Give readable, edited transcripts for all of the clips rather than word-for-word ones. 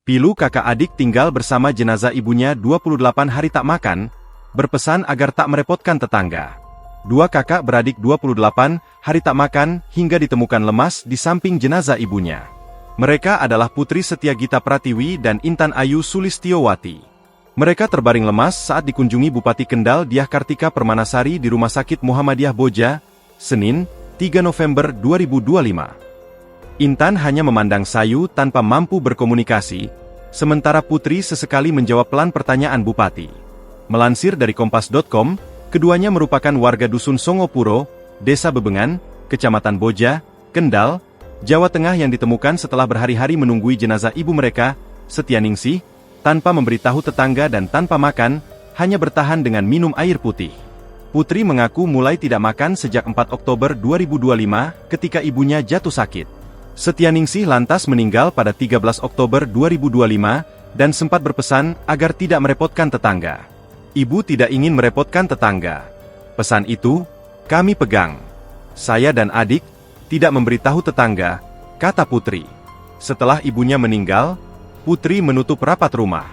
Pilu kakak adik tinggal bersama jenazah ibunya 28 hari tak makan, berpesan agar tak merepotkan tetangga. Dua kakak beradik 28 hari tak makan hingga ditemukan lemas di samping jenazah ibunya. Mereka adalah Putri Setiagita Pratiwi dan Intan Ayu Sulistiowati. Mereka terbaring lemas saat dikunjungi Bupati Kendal Diah Kartika Permanasari di Rumah Sakit Muhammadiyah Boja, Senin, 3 November 2025. Intan hanya memandang sayu tanpa mampu berkomunikasi, sementara Putri sesekali menjawab pelan pertanyaan Bupati. Melansir dari Kompas.com, keduanya merupakan warga Dusun Songopuro, Desa Bebengan, Kecamatan Boja, Kendal, Jawa Tengah yang ditemukan setelah berhari-hari menunggui jenazah ibu mereka, Setianingsih, tanpa memberitahu tetangga dan tanpa makan, hanya bertahan dengan minum air putih. Putri mengaku mulai tidak makan sejak 4 Oktober 2025 ketika ibunya jatuh sakit. Setianingsih lantas meninggal pada 13 Oktober 2025 dan sempat berpesan agar tidak merepotkan tetangga. Ibu tidak ingin merepotkan tetangga. Pesan itu, kami pegang. Saya dan adik tidak memberitahu tetangga, kata Putri. Setelah ibunya meninggal, Putri menutup rapat rumah.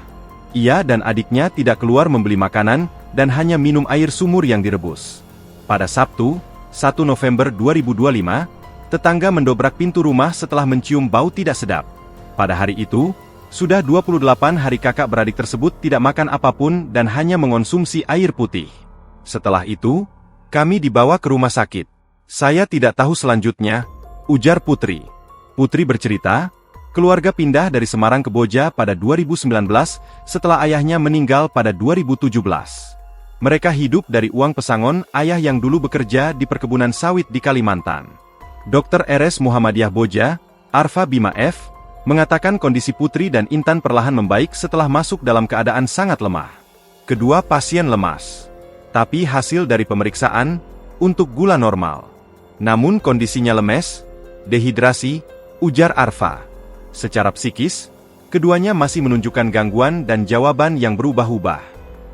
Ia dan adiknya tidak keluar membeli makanan dan hanya minum air sumur yang direbus. Pada Sabtu, 1 November 2025, tetangga mendobrak pintu rumah setelah mencium bau tidak sedap. Pada hari itu, sudah 28 hari kakak beradik tersebut tidak makan apapun dan hanya mengonsumsi air putih. Setelah itu, kami dibawa ke rumah sakit. Saya tidak tahu selanjutnya, ujar Putri. Putri bercerita, keluarga pindah dari Semarang ke Boja pada 2019 setelah ayahnya meninggal pada 2017. Mereka hidup dari uang pesangon ayah yang dulu bekerja di perkebunan sawit di Kalimantan. Dr. RS Muhammadiyah Boja, Arfa Bima F., mengatakan kondisi Putri dan Intan perlahan membaik setelah masuk dalam keadaan sangat lemah. Kedua pasien lemas, tapi hasil dari pemeriksaan untuk gula normal. Namun kondisinya lemes, dehidrasi, ujar Arfa. Secara psikis, keduanya masih menunjukkan gangguan dan jawaban yang berubah-ubah.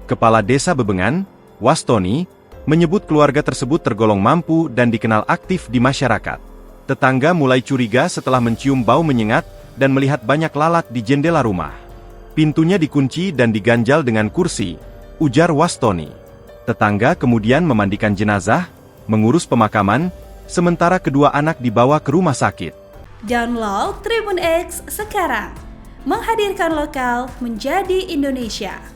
Kepala Desa Bebengan, Wastoni, menyebut keluarga tersebut tergolong mampu dan dikenal aktif di masyarakat. Tetangga mulai curiga setelah mencium bau menyengat dan melihat banyak lalat di jendela rumah. Pintunya dikunci dan diganjal dengan kursi, ujar Wastoni. Tetangga kemudian memandikan jenazah, mengurus pemakaman, sementara kedua anak dibawa ke rumah sakit. Download Tribun X sekarang, menghadirkan lokal menjadi Indonesia.